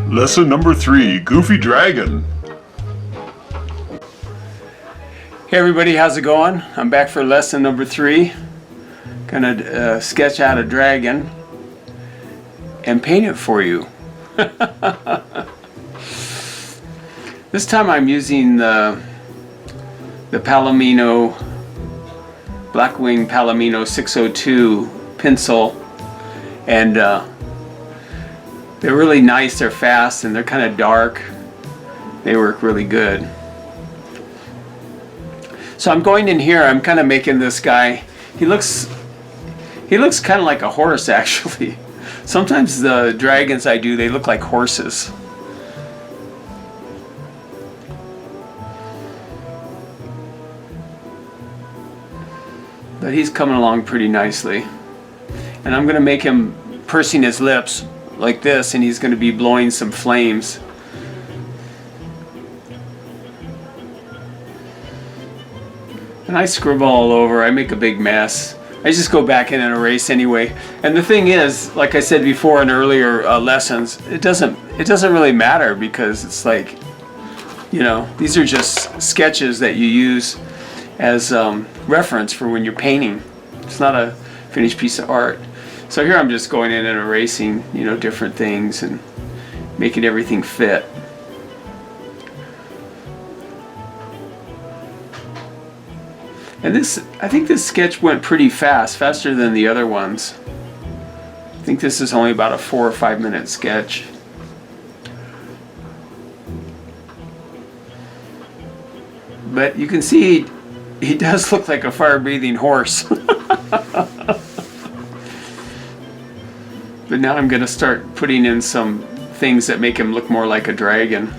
Lesson number 3, Goofy Dragon. Hey everybody, how's it going? I'm back for lesson number 3. Gonna sketch out a dragon and paint it for you. This time I'm using the Palomino Blackwing Palomino 602 pencil, and they're really nice, they're fast, and they're kind of dark. They work really good. So I'm going in here, I'm kind of making this guy, he looks kind of like a horse actually. Sometimes the dragons I do, they look like horses. But he's coming along pretty nicely. And I'm going to make him pursing his lips like this, and he's going to be blowing some flames. And I scribble all over, I make a big mess. I just go back in and erase anyway. And the thing is, like I said before in earlier lessons, it doesn't really matter, because it's like, you know, these are just sketches that you use as reference for when you're painting. It's not a finished piece of art. So here I'm just going in and erasing, you know, different things and making everything fit. And this, I think this sketch went pretty fast, faster than the other ones. I think this is only about a 4 or 5 minute sketch. But you can see he does look like a fire-breathing horse. But now I'm going to start putting in some things that make him look more like a dragon.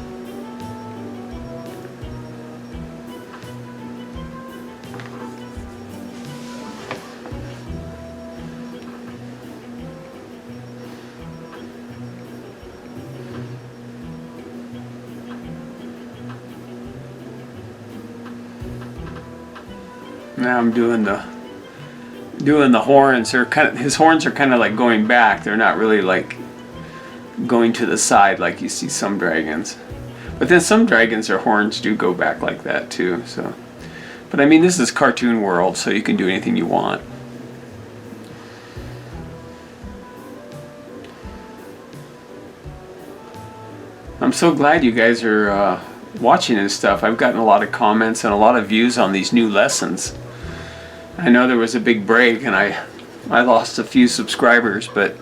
Now I'm doing the horns. They're kind of, his horns are kind of like going back. They're not really like going to the side like you see some dragons. But then some dragons, their horns do go back like that too. So, but I mean, this is cartoon world, so you can do anything you want. I'm so glad you guys are watching and stuff. I've gotten a lot of comments and a lot of views on these new lessons. I know there was a big break and I lost a few subscribers, but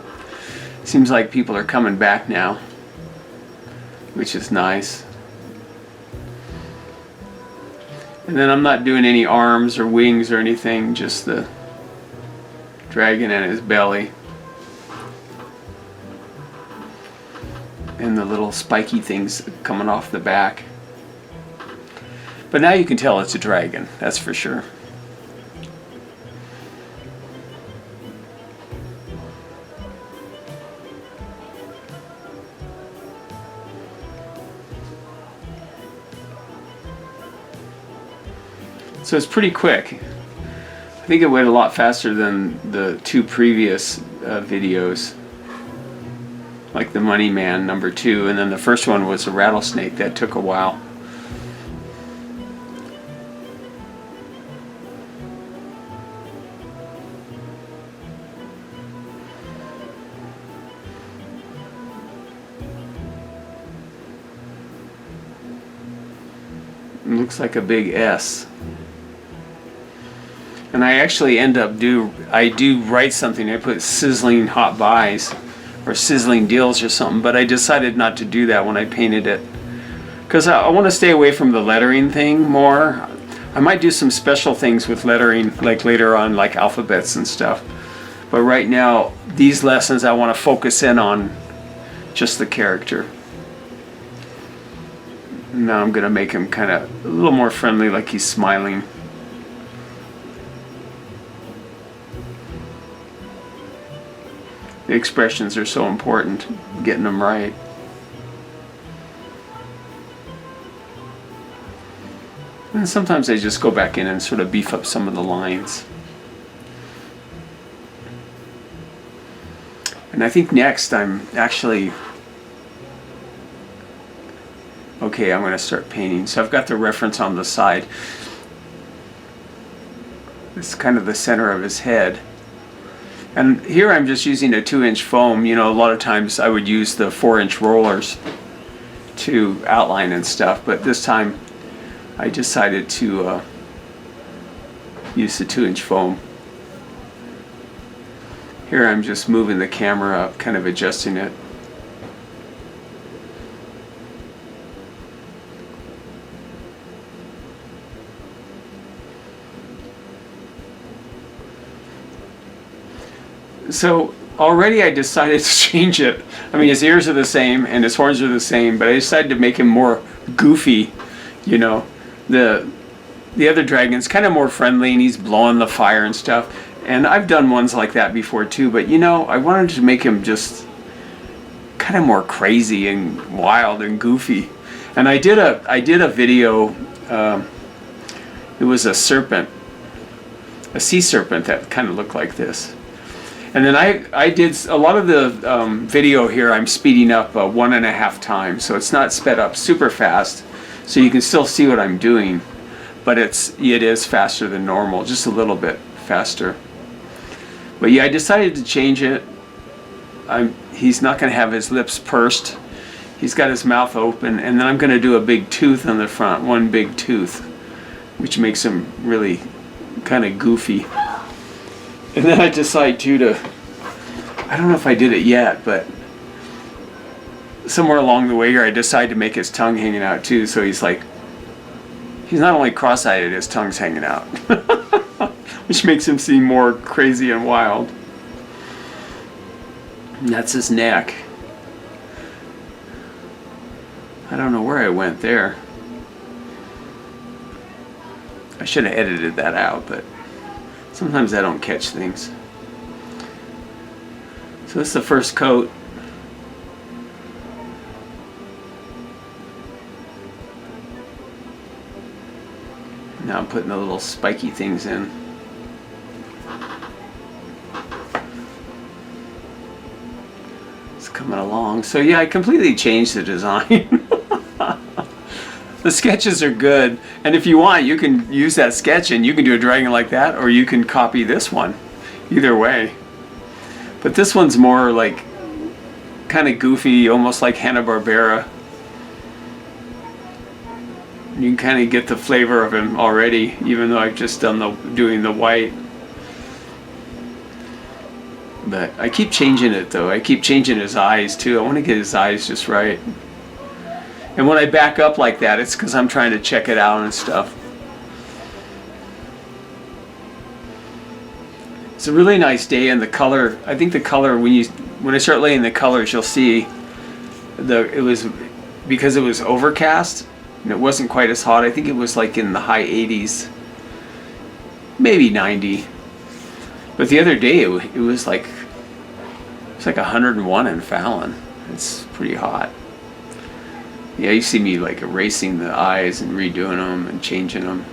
it seems like people are coming back now, which is nice. And then I'm not doing any arms or wings or anything, just the dragon and his belly. And the little spiky things coming off the back. But now you can tell it's a dragon, that's for sure. So it's pretty quick. I think it went a lot faster than the 2 previous videos, like the Money Man number 2, and then the first one was a rattlesnake. That took a while. It looks like a big S. And I actually end up I do write something. I put sizzling hot buys or sizzling deals or something, but I decided not to do that when I painted it, because I want to stay away from the lettering thing more. I might do some special things with lettering like later on, like alphabets and stuff, but right now these lessons I want to focus in on just the character. Now I'm going to make him kind of a little more friendly, like he's smiling. The expressions are so important, getting them right. And sometimes I just go back in and sort of beef up some of the lines. And I think next I'm actually Okay, I'm going to start painting. So I've got the reference on the side. It's kind of the center of his head. And here I'm just using a 2-inch foam. You know, a lot of times I would use the 4-inch rollers to outline and stuff, but this time I decided to use the 2-inch foam. Here I'm just moving the camera up, kind of adjusting it. So already I decided to change it. I mean, his ears are the same and his horns are the same, but I decided to make him more goofy. You know, the other dragon's kind of more friendly and he's blowing the fire and stuff. And I've done ones like that before too, but you know, I wanted to make him just kind of more crazy and wild and goofy. And I did a video. It was a serpent, a sea serpent that kind of looked like this. And then I did a lot of the video here. I'm speeding up 1.5 times, so it's not sped up super fast, so you can still see what I'm doing, but it is faster than normal, just a little bit faster. But yeah, I decided to change it. He's not going to have his lips pursed. He's got his mouth open, and then I'm going to do a big tooth on the front, one big tooth, which makes him really kind of goofy. And then I decide too I don't know if I did it yet, but somewhere along the way here I decided to make his tongue hanging out too, so he's not only cross-eyed, his tongue's hanging out. Which makes him seem more crazy and wild. And that's his neck. I don't know where I went there. I should have edited that out, but sometimes I don't catch things. So this is the first coat. Now I'm putting the little spiky things in. It's coming along. So yeah, I completely changed the design. The sketches are good, and if you want, you can use that sketch and you can do a dragon like that, or you can copy this one. Either way. But this one's more like kind of goofy, almost like Hanna-Barbera. You can kind of get the flavor of him already, even though I've just done doing the white. But I keep changing it though. I keep changing his eyes too. I want to get his eyes just right. And when I back up like that, it's because I'm trying to check it out and stuff. It's a really nice day, and the color, I think the color, when I start laying the colors, you'll see it was because it was overcast and it wasn't quite as hot. I think it was like in the high 80s, maybe 90. But the other day it was like 101 in Fallon. It's pretty hot. Yeah, you see me like erasing the eyes and redoing them and changing them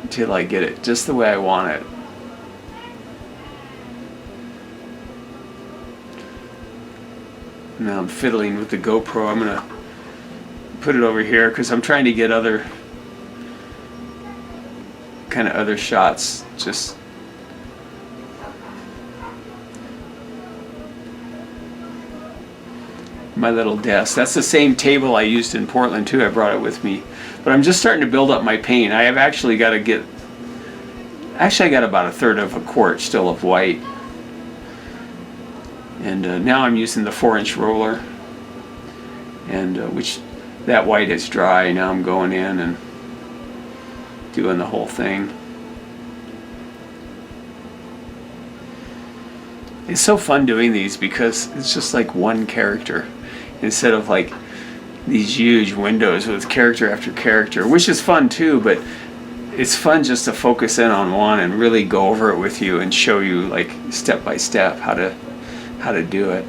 until I get it just the way I want it. Now I'm fiddling with the GoPro. I'm gonna put it over here because I'm trying to get other shots. Just my little desk. That's the same table I used in Portland too. I brought it with me. But I'm just starting to build up my paint. I have actually got to get... Actually, I got about 1/3 of a quart still of white. And now I'm using the 4-inch roller. And which that white is dry. Now I'm going in and doing the whole thing. It's so fun doing these because it's just like one character instead of like these huge windows with character after character, which is fun too, but it's fun just to focus in on one and really go over it with you and show you like step by step how to do it.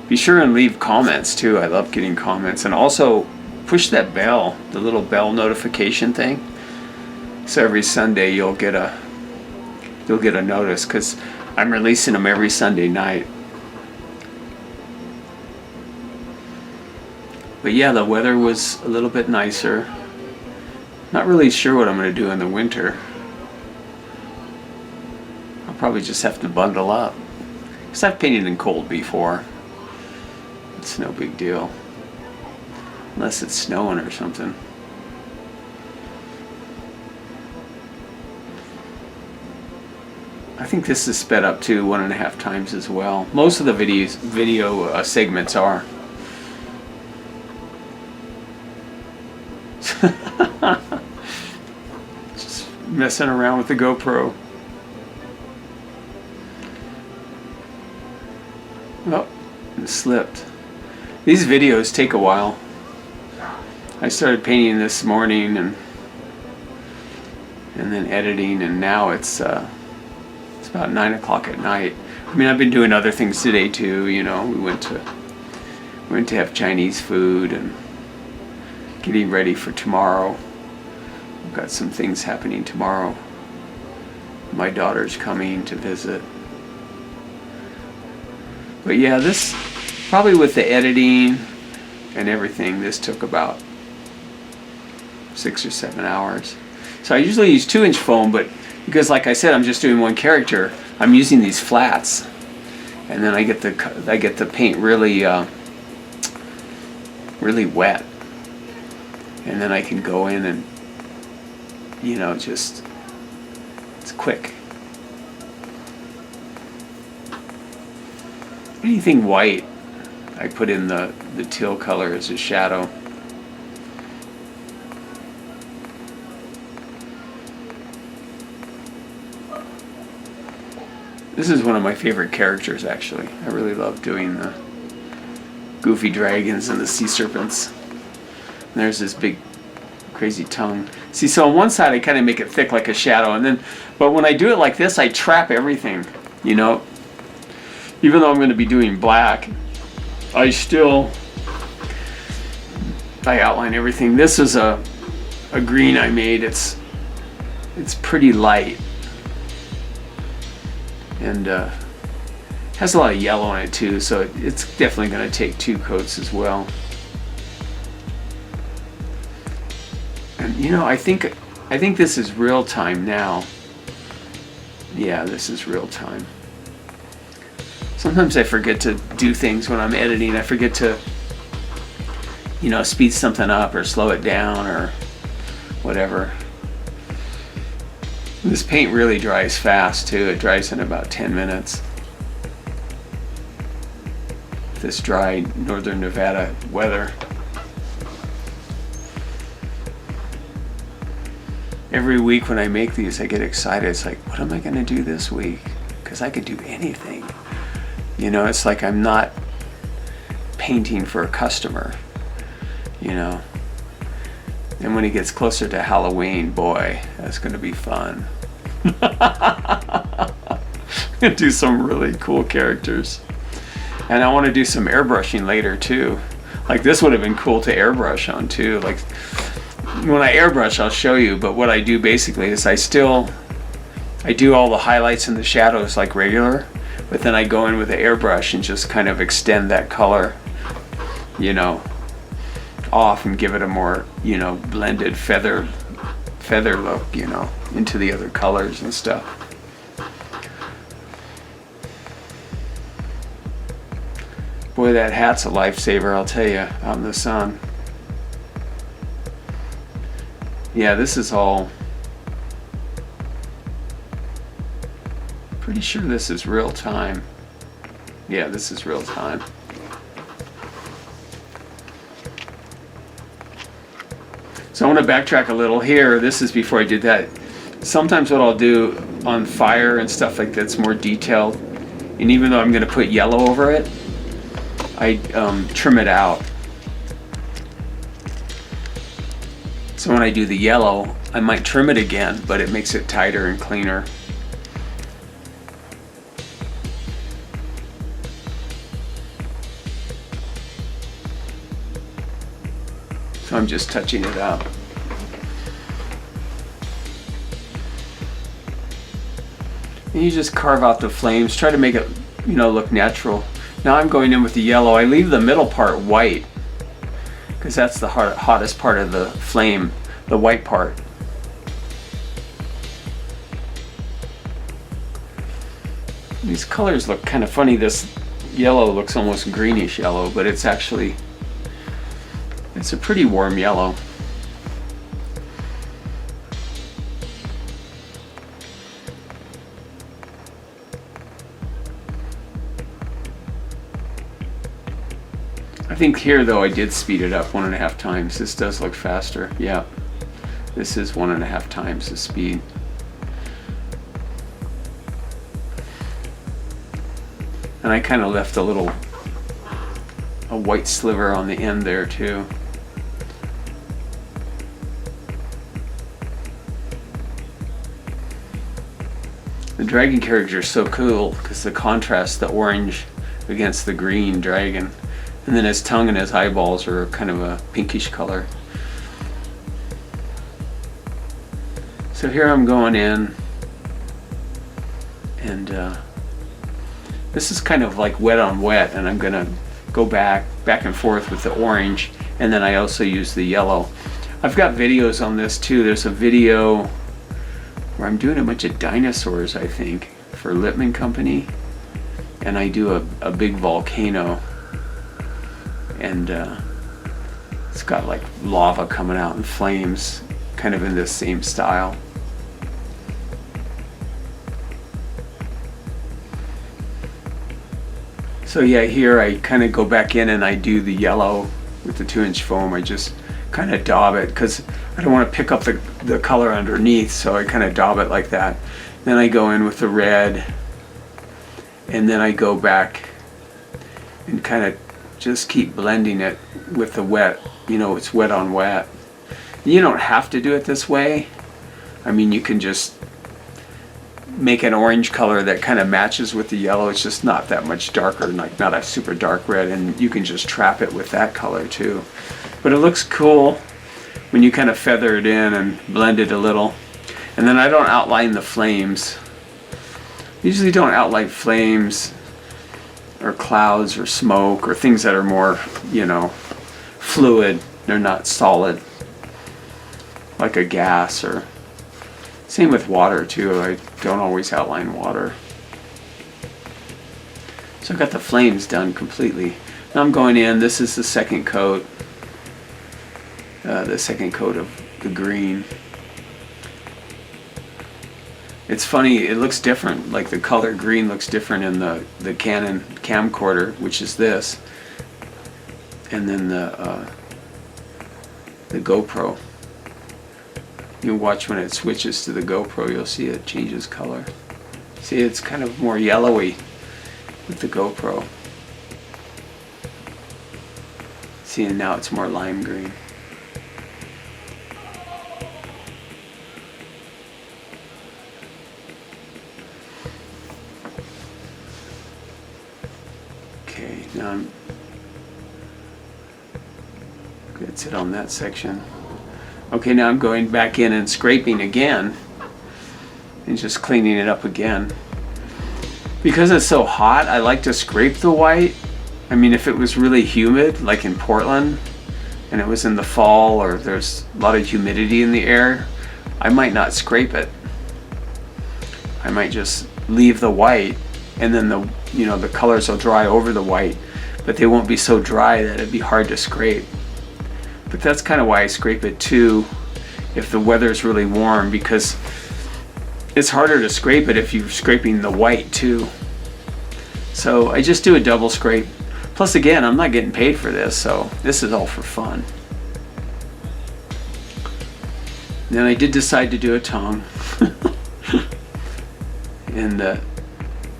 Be sure and leave comments too. I love getting comments, and also push that bell, the little bell notification thing, so every Sunday you'll get a notice, because I'm releasing them every Sunday night. But yeah, the weather was a little bit nicer. Not really sure what I'm going to do in the winter. I'll probably just have to bundle up. Because I've painted in cold before. It's no big deal. Unless it's snowing or something. I think this is sped up to 1.5 times as well. Most of the video segments are. Just messing around with the GoPro. Oh, it slipped. These videos take a while. I started painting this morning and then editing, and now it's about 9 o'clock at night. I mean, I've been doing other things today too. You know, we went to have Chinese food and getting ready for tomorrow. We've got some things happening tomorrow. My daughter's coming to visit. But yeah, this, probably with the editing and everything, this took about 6 or 7 hours. So I usually use 2-inch foam, but because like I said, I'm just doing one character, I'm using these flats. And then I get the paint really really wet. And then I can go in and, you know, just, it's quick. Anything white, I put in the teal color as a shadow. This is one of my favorite characters, actually. I really love doing the goofy dragons and the sea serpents. And there's this big crazy tongue. See, so on one side I kind of make it thick like a shadow, and then, but when I do it like this, I trap everything, you know. Even though I'm going to be doing black, I outline everything. This is a green I made. It's pretty light, and has a lot of yellow in it too, so it's definitely going to take 2 coats as well. And you know, I think this is real time now. Yeah, this is real time. Sometimes I forget to do things when I'm editing. I forget to, you know, speed something up or slow it down or whatever. This paint really dries fast too. It dries in about 10 minutes. This dry northern Nevada weather. Every week when I make these, I get excited. It's like, what am I going to do this week? Because I could do anything. You know, it's like I'm not painting for a customer, you know. And when it gets closer to Halloween, boy, that's going to be fun. Do some really cool characters. And I want to do some airbrushing later too. Like this would have been cool to airbrush on too. Like when I airbrush, I'll show you, but what I do basically is I do all the highlights and the shadows like regular, but then I go in with the airbrush and just kind of extend that color, you know, off and give it a more, you know, blended feather look, you know, into the other colors and stuff. Boy, that hat's a lifesaver, I'll tell you, out in the sun. Yeah, this is all, pretty sure this is real time. Yeah, this is real time. So I want to backtrack a little here. This is before I did that. Sometimes what I'll do on fire and stuff like that's more detailed, and even though I'm going to put yellow over it, I trim it out. So when I do the yellow, I might trim it again, but it makes it tighter and cleaner. So I'm just touching it up. And you just carve out the flames, try to make it, you know, look natural. Now I'm going in with the yellow. I leave the middle part white. because that's the hottest part of the flame, the white part. These colors look kind of funny. This yellow looks almost greenish yellow, but it's actually, it's a pretty warm yellow. I think here though I did speed it up 1.5 times. This does look faster. Yeah, this is 1.5 times the speed. And I kind of left a white sliver on the end there too. The dragon character is so cool because the contrast, the orange against the green dragon. And then his tongue and his eyeballs are kind of a pinkish color. So here I'm going in, and this is kind of like wet on wet, and I'm gonna go back and forth with the orange, and then I also use the yellow. I've got videos on this too. There's a video where I'm doing a bunch of dinosaurs, I think, for Lippmann Company, and I do a big volcano. And it's got like lava coming out in flames, kind of in this same style. So yeah, here I kind of go back in and I do the yellow with the 2-inch foam. I just kind of daub it because I don't want to pick up the color underneath, so I kind of daub it like that. Then I go in with the red, and then I go back and kind of just keep blending it with the wet. You know, it's wet on wet. You don't have to do it this way. I mean, you can just make an orange color that kind of matches with the yellow. It's just not that much darker, like not a super dark red, and you can just trap it with that color too. But it looks cool when you kind of feather it in and blend it a little. And then I don't outline the flames. Usually don't outline flames or clouds or smoke or things that are more, you know, fluid. They're not solid, like a gas. Or same with water too. I don't always outline water. So I've got the flames done completely. Now I'm going in. This is the second coat. The second coat of the green. It's funny, it looks different, like the color green looks different in the Canon camcorder, which is this, and then the GoPro. You watch when it switches to the GoPro, you'll see it changes color. See, it's kind of more yellowy with the GoPro. See, and now it's more lime green. Okay, now that's it on that section. Okay, now I'm going back in and scraping again and just cleaning it up again. Because it's so hot, I like to scrape the white. I mean, if it was really humid, like in Portland, and it was in the fall or there's a lot of humidity in the air, I might not scrape it. I might just leave the white, and then the colors will dry over the white, but they won't be so dry that it'd be hard to scrape. But that's kind of why I scrape it too if the weather's really warm, because it's harder to scrape it if you're scraping the white too. So I just do a double scrape. Plus again, I'm not getting paid for this, so this is all for fun. Then I did decide to do a tongue. And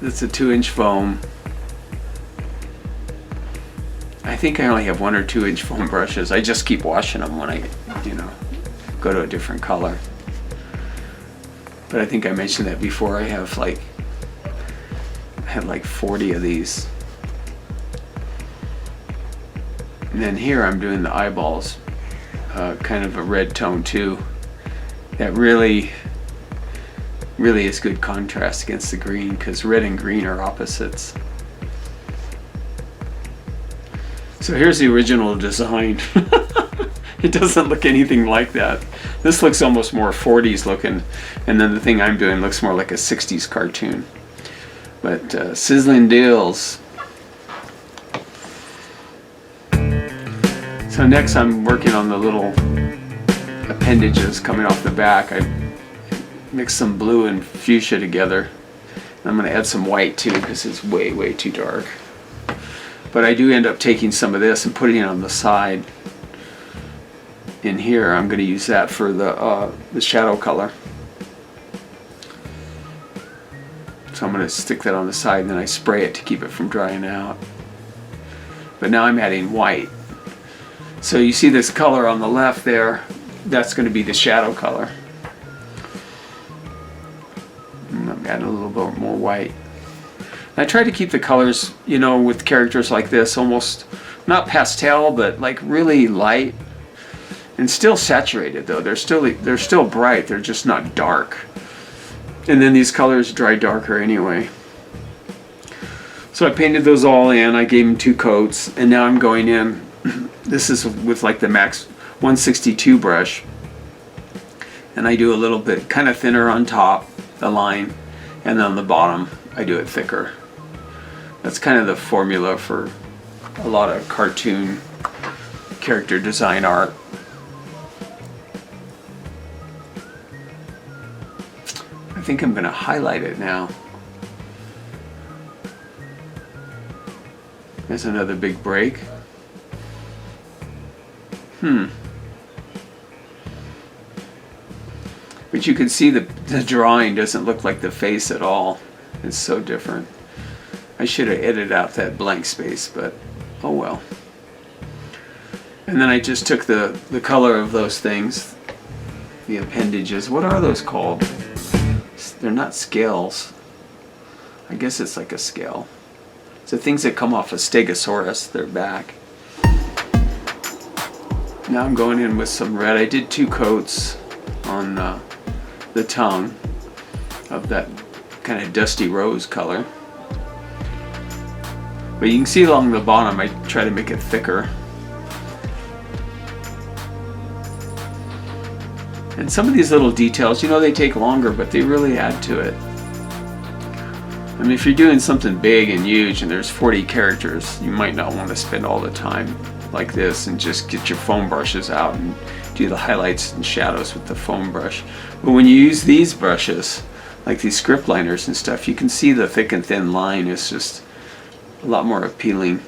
that's a 2-inch foam. I think I only have 1 or 2-inch foam brushes. I just keep washing them when I, go to a different color. But I think I mentioned that before. I have like 40 of these. And then here I'm doing the eyeballs, kind of a red tone too. That really is good contrast against the green, because red and green are opposites. So here's the original design. It doesn't look anything like that. This looks almost more 40s looking, and then the thing I'm doing looks more like a 60s cartoon. But sizzling deals. So next I'm working on the little appendages coming off the back. I mixed some blue and fuchsia together. I'm going to add some white too because it's way too dark. But I do end up taking some of this and putting it on the side. In here, I'm going to use that for the shadow color. So I'm going to stick that on the side and then I spray it to keep it from drying out. But now I'm adding white. So you see this color on the left there, that's going to be the shadow color. And I'm adding a little bit more white. I try to keep the colors, you know, with characters like this, almost not pastel, but like really light and still saturated. Though they're still bright. They're just not dark. And then these colors dry darker anyway. So I painted those all in. I gave them 2 coats, and now I'm going in. This is with like the Max 162 brush, and I do a little bit kind of thinner on top, the line, and then on the bottom I do it thicker. That's kind of the formula for a lot of cartoon character design art. I think I'm going to highlight it now. There's another big break. But you can see the drawing doesn't look like the face at all. It's so different. I should have edited out that blank space, but oh well. And then I just took the color of those things, the appendages. What are those called? They're not scales. I guess it's like a scale. So things that come off a stegosaurus, their back. Now I'm going in with some red. I did 2 coats on the tongue of that kind of dusty rose color. But you can see along the bottom, I try to make it thicker. And some of these little details, you know, they take longer, but they really add to it. I mean, if you're doing something big and huge and there's 40 characters, you might not want to spend all the time like this and just get your foam brushes out and do the highlights and shadows with the foam brush. But when you use these brushes, like these script liners and stuff, you can see the thick and thin line is just a lot more appealing.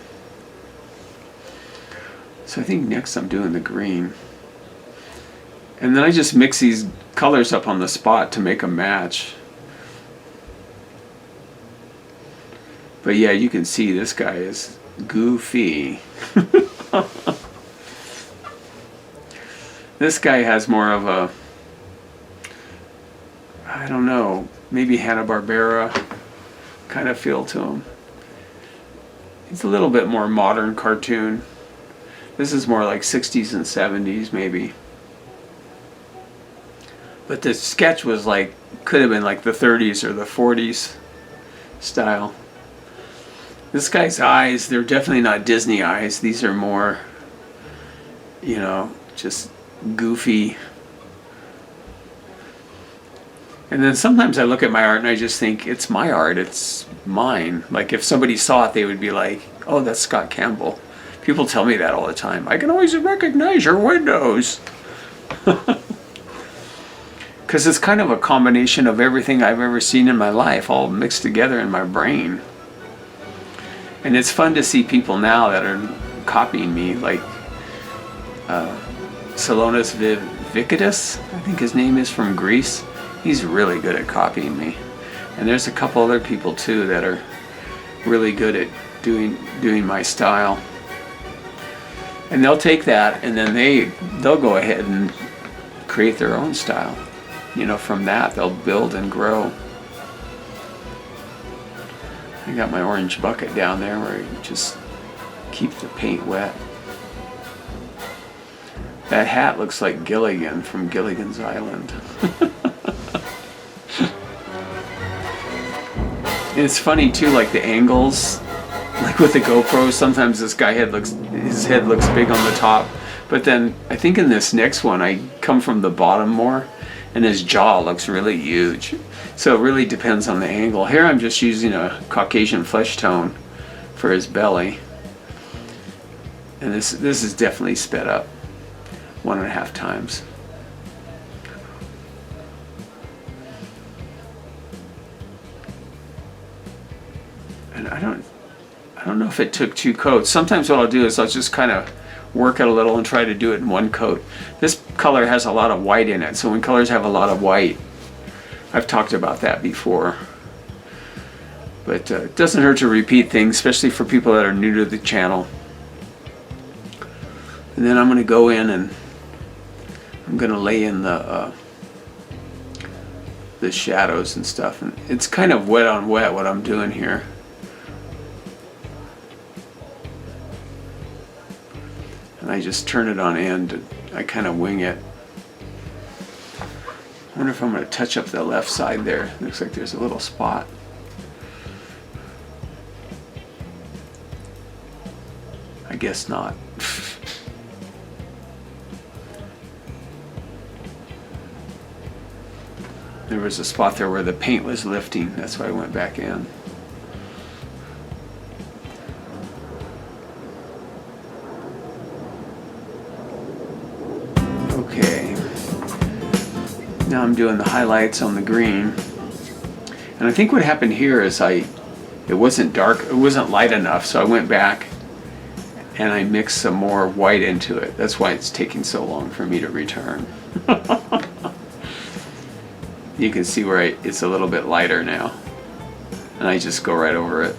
So I think next I'm doing the green. And then I just mix these colors up on the spot to make them match. But yeah, you can see this guy is goofy. This guy has more of a, I don't know, maybe Hanna-Barbera kind of feel to him. It's a little bit more modern cartoon. This is more like 60s and 70s maybe. But the sketch was like, could have been like the 30s or the 40s style. This guy's eyes, they're definitely not Disney eyes. These are more, you know, just goofy. And then sometimes I look at my art and I just think, it's my art, it's mine. Like if somebody saw it, they would be like, oh, that's Scott Campbell. People tell me that all the time. I can always recognize your windows. Because it's kind of a combination of everything I've ever seen in my life, all mixed together in my brain. And it's fun to see people now that are copying me, like Salonis Vividus, I think his name is, from Greece. He's really good at copying me. And there's a couple other people too that are really good at doing my style. And they'll take that and then they'll go ahead and create their own style. You know, from that they'll build and grow. I got my orange bucket down there where you just keep the paint wet. That hat looks like Gilligan from Gilligan's Island. And it's funny too, like the angles Like with the GoPro, sometimes his head looks big on the top, but then I think in this next one I come from the bottom more, and his jaw looks really huge. So it really depends on the angle. Here I'm just using a Caucasian flesh tone for his belly, and this is definitely sped up 1.5 times. And I don't know if it took 2 coats. Sometimes what I'll do is I'll just kind of work it a little and try to do it in 1 coat. This color has a lot of white in it, so when colors have a lot of white, I've talked about that before. But it doesn't hurt to repeat things, especially for people that are new to the channel. And then I'm going to go in and I'm going to lay in the shadows and stuff. And it's kind of wet on wet what I'm doing here. And I just turn it on end. I kind of wing it. I wonder if I'm going to touch up the left side there. Looks like there's a little spot. I guess not. There was a spot there where the paint was lifting. That's why I went back in. Okay. Now I'm doing the highlights on the green. And I think what happened here is it wasn't dark, it wasn't light enough, so I went back and I mixed some more white into it. That's why it's taking so long for me to return. You can see where it's a little bit lighter now. And I just go right over it.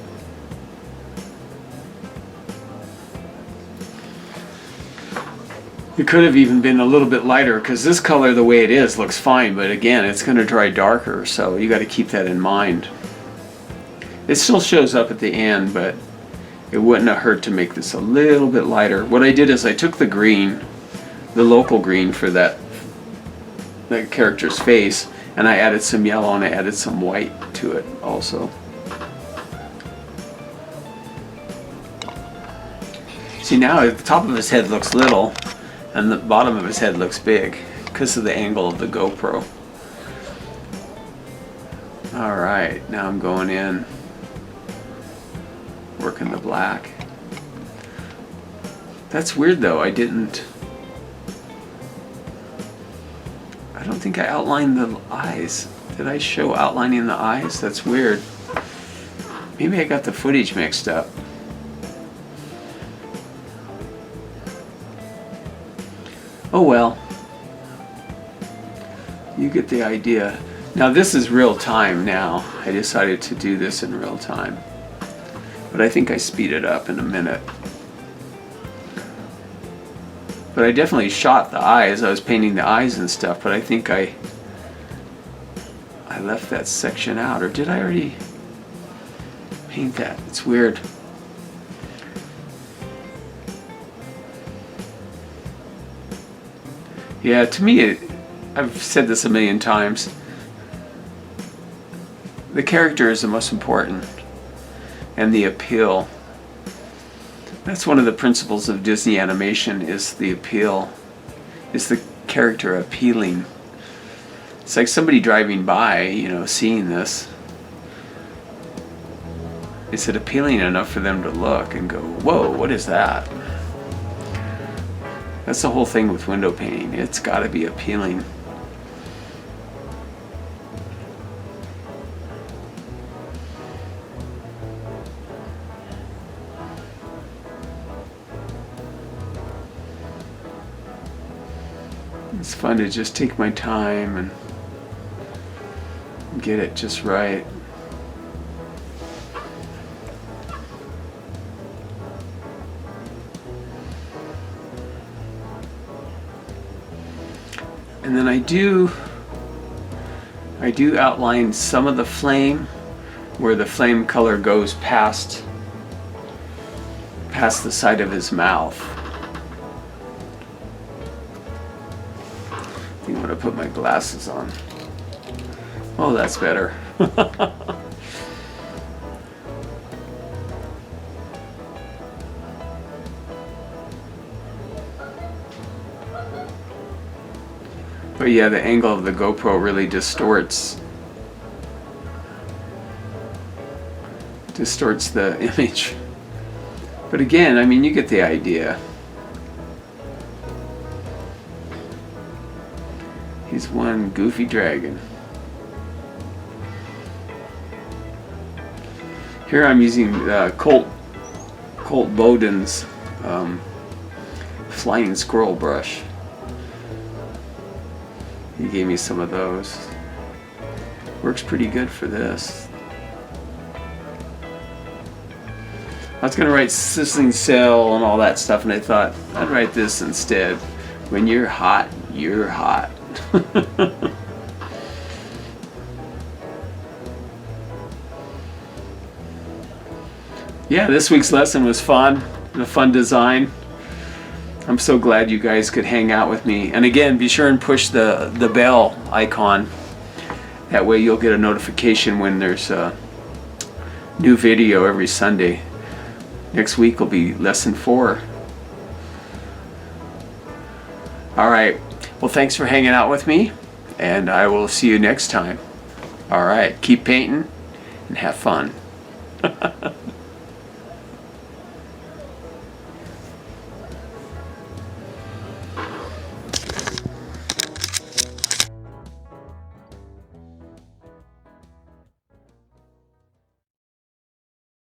It could have even been a little bit lighter, because this color, the way it is, looks fine, but again, it's going to dry darker, so you got to keep that in mind. It still shows up at the end, but it wouldn't have hurt to make this a little bit lighter. What I did is I took the green, the local green for that character's face, and I added some yellow and I added some white to it also. See, now the top of his head looks little and the bottom of his head looks big because of the angle of the GoPro. Alright, now I'm going in, working the black. That's weird though, I don't think I outlined the eyes. Did I show outlining the eyes? That's weird. Maybe I got the footage mixed up. Oh well. You get the idea. Now this is real time now. I decided to do this in real time. But I think I speed it up in a minute. But I definitely shot the eyes. I was painting the eyes and stuff, but I think I left that section out. Or did I already paint that? It's weird. Yeah, to me, I've said this a million times. The character is the most important, and the appeal. That's one of the principles of Disney animation, is the appeal. Is the character appealing? It's like somebody driving by, seeing this. Is it appealing enough for them to look and go, whoa, what is that? That's the whole thing with window painting. It's got to be appealing. It's fun to just take my time and get it just right. And then I do outline some of the flame, where the flame color goes past the side of his mouth. I think I'm gonna put my glasses on. Oh, that's better. But yeah, the angle of the GoPro really distorts the image. But again, I mean, you get the idea. He's one goofy dragon. Here I'm using Colt Bowden's flying squirrel brush. He gave me some of those. Works pretty good for this. I was going to write sizzling cell and all that stuff, and I thought I'd write this instead. When you're hot, you're hot. Yeah, this week's lesson was fun. A fun design. I'm so glad you guys could hang out with me. And again, be sure and push the bell icon. That way you'll get a notification when there's a new video every Sunday. Next week will be lesson 4. All right. Well, thanks for hanging out with me, and I will see you next time. All right. Keep painting and have fun.